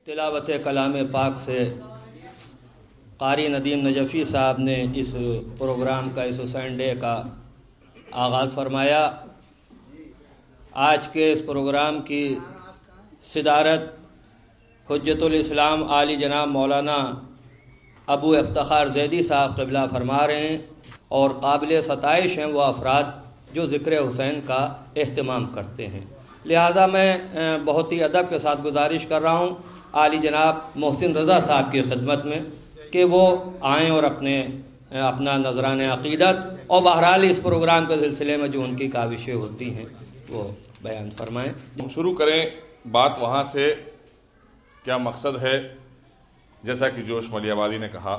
تلاوت کلام پاک سے قاری ندیم نجفی صاحب نے اس پروگرام کا، اس حسین ڈے کا آغاز فرمایا۔ آج کے اس پروگرام کی صدارت حجت الاسلام عالی جناب مولانا ابو افتخار زیدی صاحب قبلہ فرما رہے ہیں، اور قابل ستائش ہیں وہ افراد جو ذکر حسین کا اہتمام کرتے ہیں۔ لہذا میں بہت ہی ادب کے ساتھ گزارش کر رہا ہوں عالی جناب محسن رضا صاحب کی خدمت میں کہ وہ آئیں اور اپنا نذران عقیدت اور بہرحال اس پروگرام کے سلسلے میں جو ان کی کاوشیں ہوتی ہیں وہ بیان فرمائیں۔ ہم شروع کریں بات وہاں سے، کیا مقصد ہے؟ جیسا کہ جوش ملی آبادی نے کہا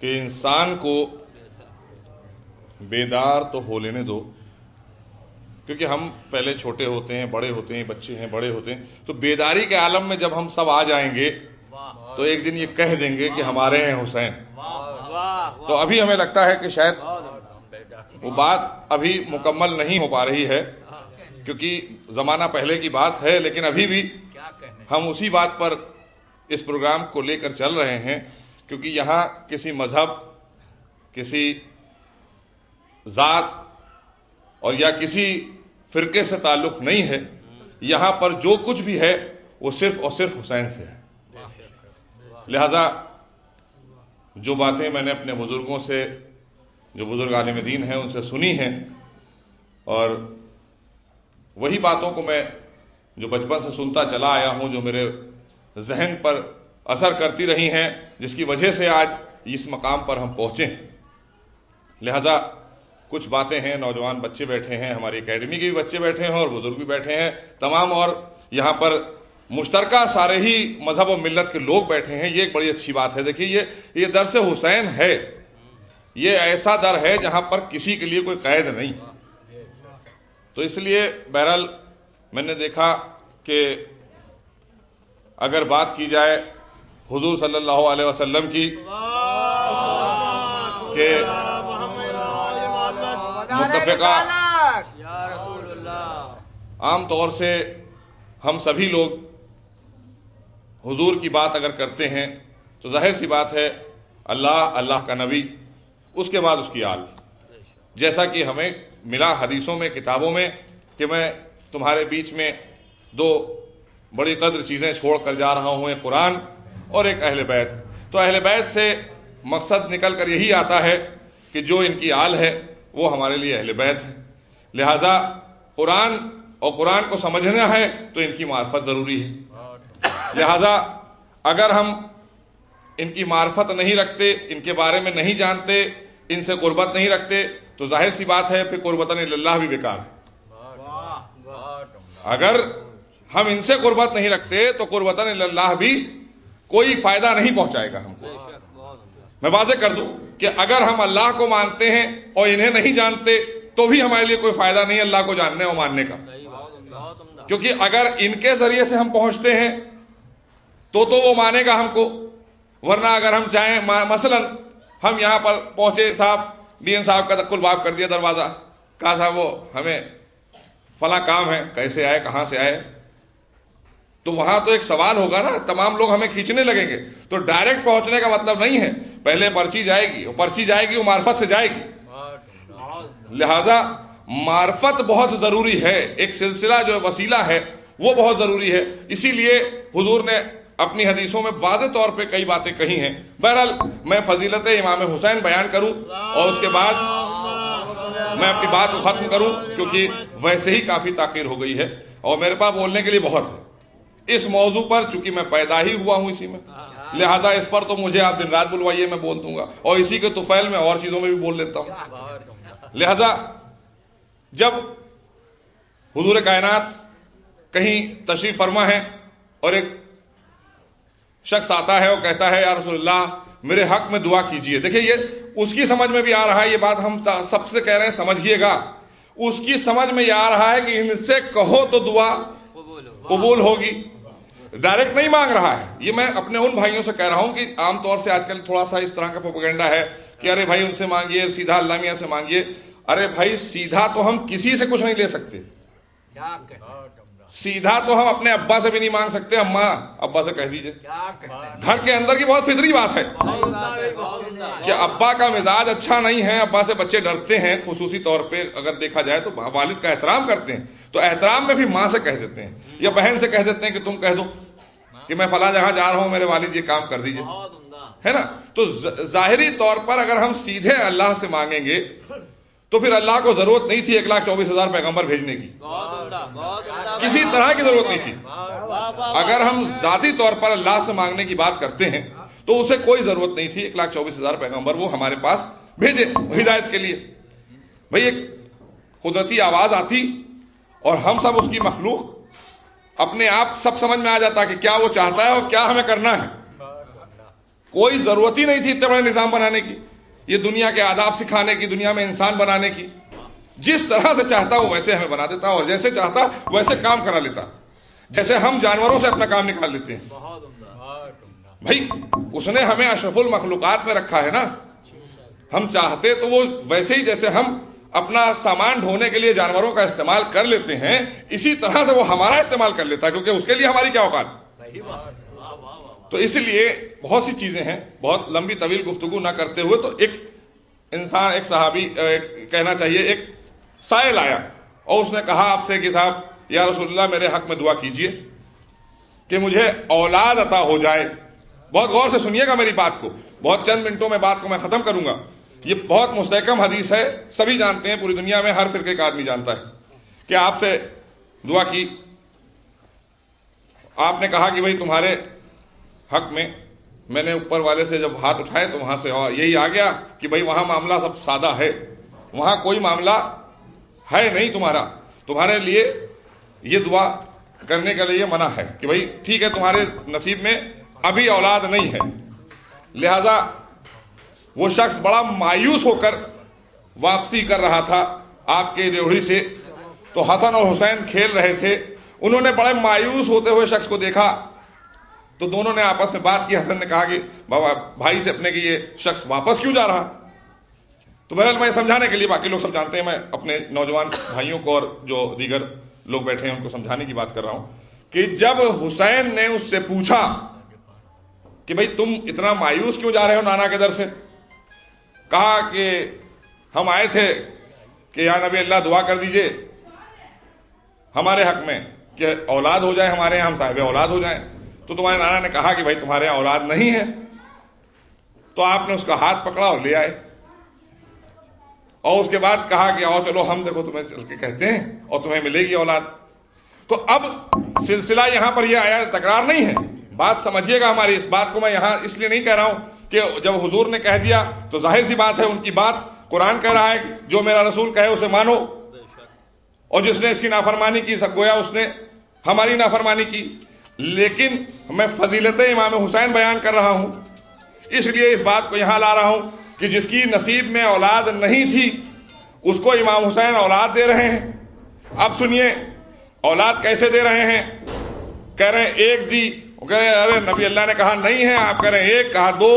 کہ انسان کو بیدار تو ہو لینے دو، کیونکہ ہم پہلے چھوٹے ہوتے ہیں، بڑے ہوتے ہیں، بچے ہیں، بڑے ہوتے ہیں، تو بیداری کے عالم میں جب ہم سب آ جائیں گے تو ایک دن یہ کہہ دیں گے کہ ہمارے ہیں حسین۔ تو ابھی ہمیں لگتا ہے کہ شاید وہ بات ابھی مکمل نہیں ہو پا رہی ہے، کیونکہ زمانہ پہلے کی بات ہے، لیکن ابھی بھی ہم اسی بات پر اس پروگرام کو لے کر چل رہے ہیں، کیونکہ یہاں کسی مذہب، کسی ذات اور یا کسی فرقے سے تعلق نہیں ہے۔ یہاں پر جو کچھ بھی ہے وہ صرف اور صرف حسین سے ہے۔ لہذا جو باتیں میں نے اپنے بزرگوں سے، جو بزرگ عالم دین ہیں، ان سے سنی ہیں، اور وہی باتوں کو میں جو بچپن سے سنتا چلا آیا ہوں، جو میرے ذہن پر اثر کرتی رہی ہیں، جس کی وجہ سے آج اس مقام پر ہم پہنچے ہیں۔ لہذا کچھ باتیں ہیں، نوجوان بچے بیٹھے ہیں، ہماری اکیڈمی کے بھی بچے بیٹھے ہیں اور بزرگ بھی بیٹھے ہیں تمام، اور یہاں پر مشترکہ سارے ہی مذہب و ملت کے لوگ بیٹھے ہیں۔ یہ ایک بڑی اچھی بات ہے۔ دیکھیے یہ درس حسین ہے، یہ ایسا در ہے جہاں پر کسی کے لیے کوئی قید نہیں۔ تو اس لیے بہرحال میں نے دیکھا کہ اگر بات کی جائے حضور صلی اللہ علیہ وسلم کی کہ متفقہ عام طور سے ہم سبھی لوگ حضور کی بات اگر کرتے ہیں تو ظاہر سی بات ہے اللہ، اللہ کا نبی، اس کے بعد اس کی آل، جیسا کہ ہمیں ملا حدیثوں میں، کتابوں میں کہ میں تمہارے بیچ میں دو بڑی قدر چیزیں چھوڑ کر جا رہا ہوں، ایک قرآن اور ایک اہل بیت۔ تو اہل بیت سے مقصد نکل کر یہی آتا ہے کہ جو ان کی آل ہے وہ ہمارے لیے اہل بیت ہے۔ لہٰذا قرآن اور قرآن کو سمجھنا ہے تو ان کی معرفت ضروری ہے۔ لہٰذا اگر ہم ان کی معرفت نہیں رکھتے، ان کے بارے میں نہیں جانتے، ان سے قربت نہیں رکھتے، تو ظاہر سی بات ہے پھر قربتاً اللہ بھی بیکار ہے۔ اگر ہم ان سے قربت نہیں رکھتے تو قربتاً اللہ بھی کوئی فائدہ نہیں پہنچائے گا ہم کو۔ میں واضح کر دوں کہ اگر ہم اللہ کو مانتے ہیں اور انہیں نہیں جانتے تو بھی ہمارے لیے کوئی فائدہ نہیں اللہ کو جاننے اور ماننے کا، کیونکہ اگر ان کے ذریعے سے ہم پہنچتے ہیں تو وہ مانے گا ہم کو، ورنہ اگر ہم چاہیں، مثلا ہم یہاں پر پہنچے، صاحب ڈی ایم صاحب کا دکل باب کر دیا دروازہ، کہا صاحب وہ ہمیں فلاں کام ہے، کیسے آئے، کہاں سے آئے، تو وہاں تو ایک سوال ہوگا نا، تمام لوگ ہمیں کھینچنے لگیں گے۔ تو ڈائریکٹ پہنچنے کا مطلب نہیں ہے، پہلے پرچی جائے گی، اور پرچی جائے گی وہ معرفت سے جائے گی۔ لہٰذا معرفت بہت ضروری ہے، ایک سلسلہ جو وسیلہ ہے وہ بہت ضروری ہے۔ اسی لیے حضور نے اپنی حدیثوں میں واضح طور پہ کئی باتیں کہی ہیں۔ بہرحال میں فضیلت امام حسین بیان کروں اور اس کے بعد میں اپنی بات کو ختم کروں، کیونکہ ویسے ہی کافی تاخیر ہو گئی ہے اور میرے پاس بولنے کے لیے بہت ہے اس موضوع پر، چونکہ میں پیدا ہی ہوا ہوں اسی میں، لہذا اس پر تو مجھے آپ دن رات بلوائیے، میں بول دوں گا، اور اسی کے طفیل میں اور چیزوں میں بھی بول لیتا ہوں۔ لہذا جب حضور کائنات کہیں تشریف فرما ہے اور ایک شخص آتا ہے اور کہتا ہے یا رسول اللہ میرے حق میں دعا کیجئے، دیکھیں یہ اس کی سمجھ میں بھی آ رہا ہے، یہ بات ہم سب سے کہہ رہے ہیں سمجھیے گا، اس کی سمجھ میں یہ آ رہا ہے کہ ان سے کہو تو دعا قبول ہوگی، ڈائریکٹ نہیں مانگ رہا ہے۔ یہ میں اپنے ان بھائیوں سے کہہ رہا ہوں کہ عام طور سے آج کل تھوڑا سا اس طرح کا پروپیگنڈا ہے کہ ارے بھائی ان سے مانگیے، سیدھا اللہ میاں سے مانگیے۔ ارے بھائی سیدھا تو ہم کسی سے کچھ نہیں لے سکتے، سیدھا تو ہم اپنے ابا سے بھی نہیں مانگ سکتے, اماں ابا سے کہہ دیجئے. گھر کے اندر کی بہت فطری بات ہے کہ ابا کا مزاج اچھا نہیں ہے, ابا سے بچے ڈرتے ہیں, خصوصی طور پہ اگر دیکھا جائے تو والد کا احترام کرتے ہیں, تو احترام میں بھی ماں سے کہہ دیتے ہیں یا بہن سے کہہ دیتے ہیں کہ تم کہہ دو کہ میں فلاں جگہ جا رہا ہوں, میرے والد یہ کام کر دیجئے, ہے نا. تو ظاہری طور پر اگر ہم سیدھے اللہ سے مانگیں گے تو پھر اللہ کو ضرورت نہیں تھی 1,24,000 پیغمبر بھیجنے کی, کسی طرح کی ضرورت نہیں تھی. اگر ہم ذاتی طور پر اللہ سے مانگنے کی بات کرتے ہیں تو اسے کوئی ضرورت نہیں تھی 1,24,000 پیغمبر وہ ہمارے پاس بھیجے ہدایت کے لیے. بھئی ایک قدرتی آواز آتی اور ہم سب اس کی مخلوق, اپنے آپ سب سمجھ میں آ جاتا کہ کیا وہ چاہتا ہے اور کیا ہمیں کرنا ہے. کوئی ضرورت ہی نہیں تھی اتنے بڑے نظام بنانے کی, یہ دنیا کے آداب سکھانے کی, دنیا میں انسان بنانے کی. جس طرح سے چاہتا وہ ویسے ہمیں بنا دیتا اور جیسے چاہتا ویسے کام کرا لیتا, جیسے ہم جانوروں سے اپنا کام نکال لیتے ہیں. بھائی اس نے ہمیں اشرف المخلوقات میں رکھا ہے نا, ہم چاہتے تو وہ ویسے ہی جیسے ہم اپنا سامان ڈھونے کے لیے جانوروں کا استعمال کر لیتے ہیں, اسی طرح سے وہ ہمارا استعمال کر لیتا ہے, کیونکہ اس کے لیے ہماری کیا اوقات. تو اس لیے بہت سی چیزیں ہیں, بہت لمبی طویل گفتگو نہ کرتے ہوئے تو ایک انسان, ایک صحابی کہنا چاہیے, ایک سائل آیا اور اس نے کہا آپ سے کہ صاحب یا رسول اللہ میرے حق میں دعا کیجئے کہ مجھے اولاد عطا ہو جائے. بہت غور سے سنیے گا میری بات کو, بہت چند منٹوں میں بات کو میں ختم کروں گا. یہ بہت مستحکم حدیث ہے, سبھی جانتے ہیں, پوری دنیا میں ہر فرقے کا آدمی جانتا ہے کہ آپ سے دعا کی. آپ نے کہا کہ بھئی تمہارے حق میں نے اوپر والے سے جب ہاتھ اٹھائے تو وہاں سے یہی آ گیا کہ بھئی وہاں معاملہ سب سادہ ہے, وہاں کوئی معاملہ ہے نہیں تمہارے لیے یہ دعا کرنے کے لیے منع ہے کہ بھئی ٹھیک ہے تمہارے نصیب میں ابھی اولاد نہیں ہے. لہذا وہ شخص بڑا مایوس ہو کر واپسی کر رہا تھا آپ کے ریوڑی سے, تو حسن اور حسین کھیل رہے تھے. انہوں نے بڑے مایوس ہوتے ہوئے شخص کو دیکھا تو دونوں نے آپس میں بات کی. حسن نے کہا کہ بابا بھائی سے اپنے کہ یہ شخص واپس کیوں جا رہا. تو بہرحال میں سمجھانے کے لیے, باقی لوگ سب جانتے ہیں, میں اپنے نوجوان بھائیوں کو اور جو دیگر لوگ بیٹھے ہیں ان کو سمجھانے کی بات کر رہا ہوں کہ جب حسین نے اس سے پوچھا کہ بھئی تم اتنا مایوس کیوں جا رہے ہو نانا کے در سے, کہا کہ ہم آئے تھے کہ یا نبی اللہ دعا کر دیجئے ہمارے حق میں کہ اولاد ہو جائے ہمارے یہاں, ہم صاحب اولاد ہو جائیں. تو تمہارے نانا نے کہا کہ بھائی تمہارے یہاں اولاد نہیں ہے. تو آپ نے اس کا ہاتھ پکڑا اور لے آئے اور اس کے بعد کہا کہ آؤ چلو ہم دیکھو تمہیں چل کے کہتے ہیں اور تمہیں ملے گی اولاد. تو اب سلسلہ یہاں پر یہ آیا, تکرار نہیں ہے, بات سمجھیے گا ہماری. اس بات کو میں یہاں اس لیے نہیں کہہ رہا ہوں کہ جب حضور نے کہہ دیا تو ظاہر سی بات ہے ان کی بات, قرآن کہہ رہا ہے جو میرا رسول کہے اسے مانو, اور جس نے اس کی نافرمانی کی سب گویا اس نے ہماری نافرمانی کی. لیکن میں فضیلت امام حسین بیان کر رہا ہوں, اس لیے اس بات کو یہاں لا رہا ہوں کہ جس کی نصیب میں اولاد نہیں تھی اس کو امام حسین اولاد دے رہے ہیں. اب سنیے اولاد کیسے دے رہے ہیں. کہہ رہے ہیں ایک دی, کہہ رہے ہیں ارے نبی اللہ نے کہا نہیں ہے, آپ کہہ رہے ہیں ایک, کہا 2,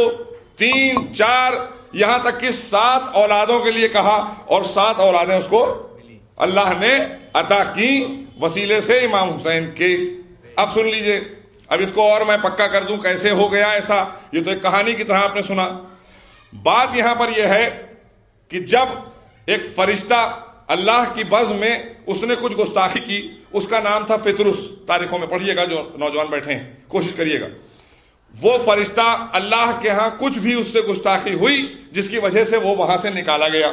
3, 4, یہاں تک کہ 7 اولادوں کے لیے کہا, اور 7 اولادیں اس کو اللہ نے عطا کی وسیلے سے امام حسین کے. اب سن لیجئے, اب اس کو اور میں پکا کر دوں کیسے ہو گیا ایسا, یہ تو ایک کہانی کی طرح آپ نے سنا. بات یہاں پر یہ ہے کہ جب ایک فرشتہ اللہ کی بزم میں اس نے کچھ گستاخی کی, اس کا نام تھا فطرس, تاریخوں میں پڑھیے گا جو نوجوان بیٹھے ہیں کوشش کریے گا. وہ فرشتہ اللہ کے ہاں کچھ بھی اس سے گستاخی ہوئی جس کی وجہ سے وہ وہاں سے نکالا گیا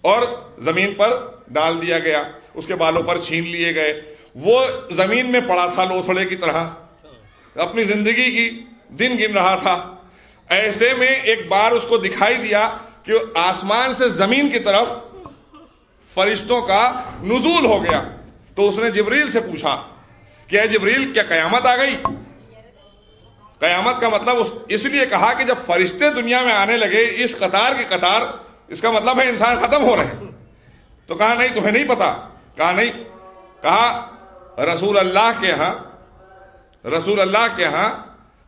اور زمین پر ڈال دیا گیا, اس کے بالوں پر چھین لیے گئے. وہ زمین میں پڑا تھا لوتھڑے کی طرح, اپنی زندگی کی دن گن رہا تھا. ایسے میں ایک بار اس کو دکھائی دیا کہ آسمان سے زمین کی طرف فرشتوں کا نزول ہو گیا. تو اس نے جبریل سے پوچھا کہ اے جبریل کیا قیامت آ گئی. قیامت کا مطلب اس لیے کہا کہ جب فرشتے دنیا میں آنے لگے اس قطار کی قطار, اس کا مطلب ہے انسان ختم ہو رہے ہیں. تو کہا نہیں تمہیں نہیں پتا. کہا نہیں, کہا رسول اللہ کے ہاں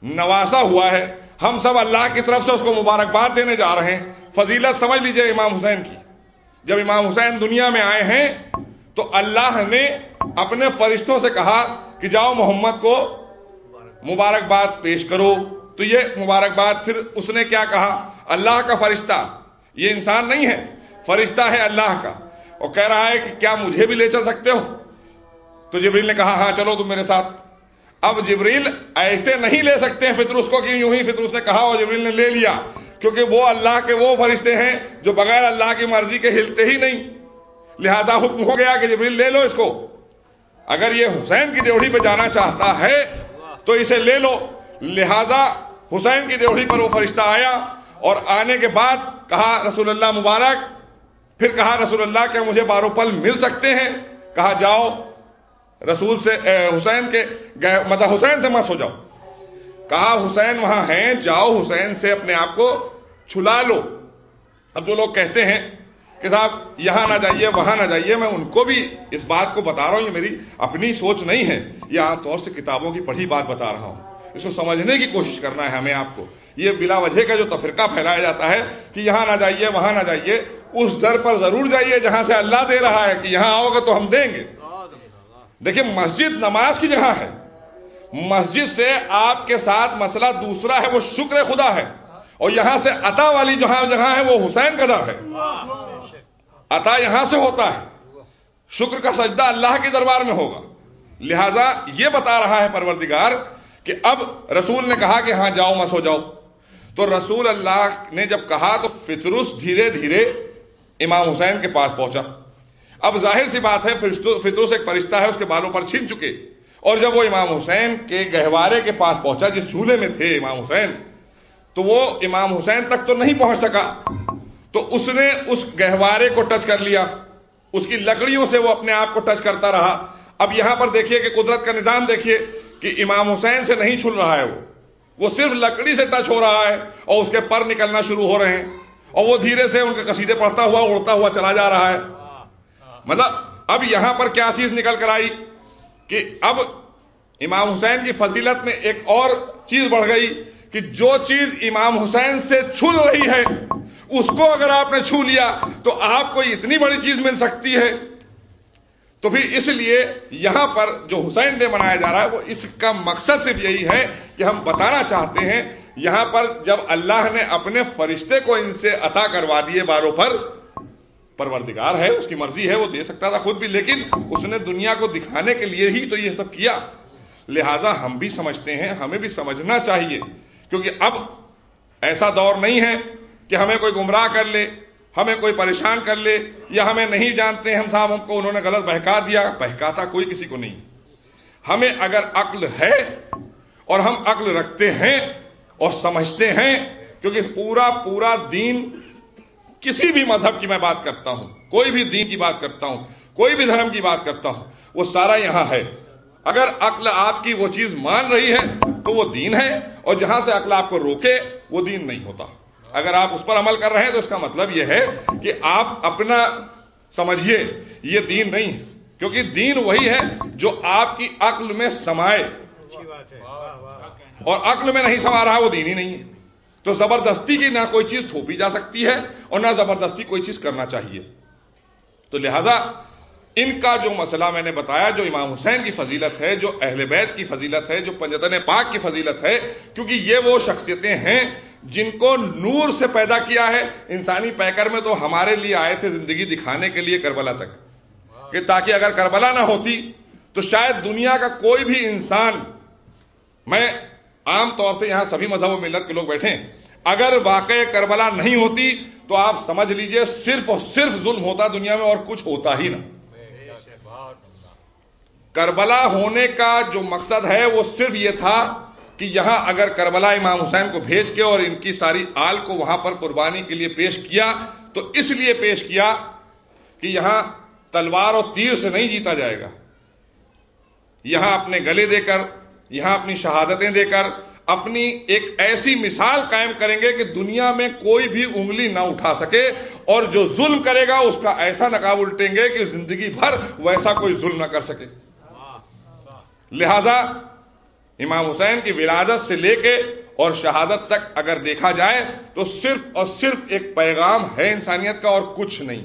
نواسا ہوا ہے, ہم سب اللہ کی طرف سے اس کو مبارکباد دینے جا رہے ہیں. فضیلت سمجھ لیجئے امام حسین کی. جب امام حسین دنیا میں آئے ہیں تو اللہ نے اپنے فرشتوں سے کہا کہ جاؤ محمد کو مبارکباد پیش کرو. تو یہ مبارکباد پھر اس نے کیا کہا؟ اللہ کا فرشتہ، یہ انسان نہیں ہے، فرشتہ ہے اللہ کا، اور کہہ رہا ہے کہ کیا مجھے بھی لے چل سکتے ہو؟ تو جبریل نے کہا ہاں چلو تم میرے ساتھ. اب جبریل ایسے نہیں لے سکتے ہیں فطرس کو کہ یوں ہی فطرس نے کہا اور جبریل نے لے لیا، کیونکہ وہ اللہ کے وہ فرشتے ہیں جو بغیر اللہ کی مرضی کے ہلتے ہی نہیں. لہذا حکم ہو گیا کہ جبریل لے لو اس کو، اگر یہ حسین کی ڈیوڑی پہ جانا چاہتا ہے تو اسے لے لو. لہذا حسین کی ڈیوڑی پر وہ فرشتہ آیا، اور آنے کے بعد کہا رسول اللہ مبارک، پھر کہا رسول اللہ کیا مجھے بارو پل مل سکتے ہیں؟ کہا جاؤ رسول سے حسین کے مطلب حسین سے مت سو جاؤ. کہا حسین وہاں ہیں، جاؤ حسین سے اپنے آپ کو چھلا لو. اب جو لوگ کہتے ہیں کہ صاحب یہاں نہ جائیے وہاں نہ جائیے، میں ان کو بھی اس بات کو بتا رہا ہوں، یہ میری اپنی سوچ نہیں ہے، یہ عام طور سے کتابوں کی پڑھی بات بتا رہا ہوں. اس کو سمجھنے کی کوشش کرنا ہے ہمیں آپ کو. یہ بلا وجہ کا جو تفرقہ پھیلایا جاتا ہے کہ یہاں نہ جائیے وہاں نہ جائیے، اس در پر ضرور جائیے جہاں سے اللہ دے رہا ہے کہ یہاں آؤ گے تو ہم دیں گے. دیکھیں مسجد نماز کی جگہ ہے، مسجد سے آپ کے ساتھ مسئلہ دوسرا ہے، وہ شکر خدا ہے، اور یہاں سے عطا والی جہاں ہے وہ حسین کا در ہے. عطا یہاں سے ہوتا ہے، شکر کا سجدہ اللہ کے دربار میں ہوگا. لہذا یہ بتا رہا ہے پروردگار کہ اب رسول نے کہا کہ ہاں جاؤ مت سو جاؤ. تو رسول اللہ نے جب کہا تو فطرس دھیرے دھیرے امام حسین کے پاس پہنچا. اب ظاہر سی بات ہے فطرس ایک فرشتہ ہے، اس کے بالوں پر چھن چکے، اور جب وہ امام حسین کے گہوارے کے پاس پہنچا جس جھولے میں تھے امام حسین، تو وہ امام حسین تک تو نہیں پہنچ سکا، تو اس نے اس گہوارے کو ٹچ کر لیا، اس کی لکڑیوں سے وہ اپنے آپ کو ٹچ کرتا رہا. اب یہاں پر دیکھیے کہ قدرت کا نظام دیکھیے کہ امام حسین سے نہیں چھل رہا ہے، وہ صرف لکڑی سے ٹچ ہو رہا ہے، اور اس کے پر نکلنا شروع ہو رہے ہیں، اور وہ دھیرے سے ان کے قصیدے پڑھتا ہوا اڑتا ہوا چلا جا رہا ہے. مطلب اب یہاں پر کیا چیز نکل کر آئی کہ اب امام حسین کی فضیلت میں ایک اور چیز بڑھ گئی کہ جو چیز امام حسین سے چھل رہی ہے اس کو اگر آپ نے چھو لیا تو آپ کو اتنی بڑی چیز مل سکتی ہے. تو پھر اس لیے یہاں پر جو حسین ڈے منایا جا رہا ہے وہ اس کا مقصد صرف یہی ہے کہ ہم بتانا چاہتے ہیں یہاں پر جب اللہ نے اپنے فرشتے کو ان سے عطا کروا دیے باروں پر، پروردگار ہے اس کی مرضی ہے، وہ دے سکتا تھا خود بھی، لیکن اس نے دنیا کو دکھانے کے لیے ہی تو یہ سب کیا. لہٰذا ہم بھی سمجھتے ہیں، ہمیں بھی سمجھنا چاہیے، کیونکہ اب ایسا دور نہیں ہے کہ ہمیں کوئی گمراہ کر لے، ہمیں کوئی پریشان کر لے، یا ہمیں نہیں جانتے ہم صاحب ہم کو انہوں نے غلط بہکا دیا. بہکاتا کوئی کسی کو نہیں. ہمیں اگر عقل ہے اور ہم عقل رکھتے ہیں اور سمجھتے ہیں، کیونکہ پورا دین، کسی بھی مذہب کی میں بات کرتا ہوں، کوئی بھی دین کی بات کرتا ہوں، کوئی بھی دھرم کی بات کرتا ہوں، وہ سارا یہاں ہے. اگر عقل آپ کی وہ چیز مان رہی ہے تو وہ دین ہے، اور جہاں سے عقل آپ کو روکے وہ دین نہیں ہوتا. اگر آپ اس پر عمل کر رہے ہیں تو اس کا مطلب یہ ہے کہ آپ اپنا سمجھیے یہ دین نہیں ہے، کیونکہ دین وہی ہے جو آپ کی عقل میں سمائے، اور عقل میں نہیں سما رہا وہ دین ہی نہیں ہے. تو زبردستی کی نہ کوئی چیز تھوپی جا سکتی ہے اور نہ زبردستی کوئی چیز کرنا چاہیے. تو لہذا ان کا جو مسئلہ میں نے بتایا، جو امام حسین کی فضیلت ہے، جو اہل بیت کی فضیلت ہے، جو پنجتن پاک کی فضیلت ہے، کیونکہ یہ وہ شخصیتیں ہیں جن کو نور سے پیدا کیا ہے. انسانی پیکر میں تو ہمارے لیے آئے تھے زندگی دکھانے کے لیے کربلا تک، کہ تاکہ اگر کربلا نہ ہوتی تو شاید دنیا کا کوئی بھی انسان، میں عام طور سے یہاں سبھی مذہب و ملت کے لوگ بیٹھے ہیں، اگر واقع کربلا نہیں ہوتی تو آپ سمجھ لیجئے صرف اور صرف ظلم ہوتا دنیا میں اور کچھ ہوتا ہی نہ. کربلا ہونے کا جو مقصد ہے وہ صرف یہ تھا کہ یہاں اگر کربلا امام حسین کو بھیج کے اور ان کی ساری آل کو وہاں پر قربانی کے لیے پیش کیا تو اس لیے پیش کیا کہ یہاں تلوار اور تیر سے نہیں جیتا جائے گا، یہاں اپنے گلے دے کر، یہاں اپنی شہادتیں دے کر اپنی ایک ایسی مثال قائم کریں گے کہ دنیا میں کوئی بھی انگلی نہ اٹھا سکے، اور جو ظلم کرے گا اس کا ایسا نقاب الٹیں گے کہ زندگی بھر ویسا کوئی ظلم نہ کر سکے. لہذا امام حسین کی ولادت سے لے کے اور شہادت تک اگر دیکھا جائے تو صرف اور صرف ایک پیغام ہے انسانیت کا اور کچھ نہیں.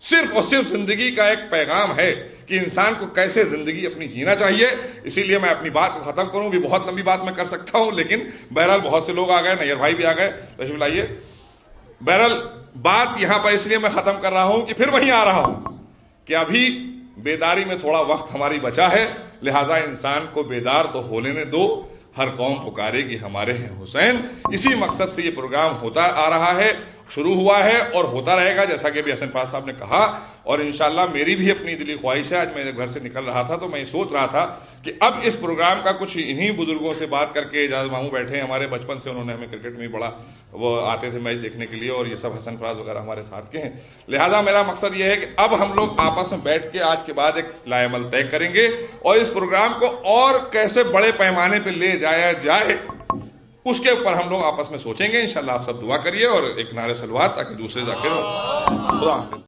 صرف اور صرف زندگی کا ایک پیغام ہے کہ انسان کو کیسے زندگی اپنی جینا چاہیے. اسی لیے میں اپنی بات کو ختم کروں. بھی بہت لمبی بات میں کر سکتا ہوں لیکن بہرحال بہت سے لوگ آ گئے, نیئر بھائی بھی آ گئے, تشریف لائیے. بہرحال بات یہاں پر اس لیے میں ختم کر رہا ہوں کہ پھر وہیں آ رہا ہوں کہ ابھی بیداری میں تھوڑا وقت ہماری بچا ہے, لہٰذا انسان کو بیدار تو ہو لینے دو. ہر قوم پکارے گی ہمارے ہیں حسین. اسی مقصد سے یہ پروگرام ہوتا آ رہا ہے, شروع ہوا ہے اور ہوتا رہے گا, جیسا کہ ابھی حسن فراز صاحب نے کہا. اور انشاءاللہ میری بھی اپنی دلی خواہش ہے. آج میں گھر سے نکل رہا تھا تو میں یہ سوچ رہا تھا کہ اب اس پروگرام کا کچھ انہی بزرگوں سے بات کر کے, اعجاز ماموں بیٹھے ہیں ہمارے, بچپن سے انہوں نے ہمیں کرکٹ میں بڑا وہ آتے تھے میچ دیکھنے کے لیے, اور یہ سب حسن فراز وغیرہ ہمارے ساتھ کے ہیں. لہذا میرا مقصد یہ ہے کہ اب ہم لوگ آپس میں بیٹھ کے آج کے بعد ایک لائے عمل طے کریں گے اور اس پروگرام کو اور کیسے بڑے پیمانے پہ لے جایا جائے اس کے اوپر ہم لوگ آپس میں سوچیں گے. انشاءاللہ آپ سب دعا کریے اور ایک نعرہ صلوات تاکہ دوسرے ذاکر ہوں. خدا حافظ.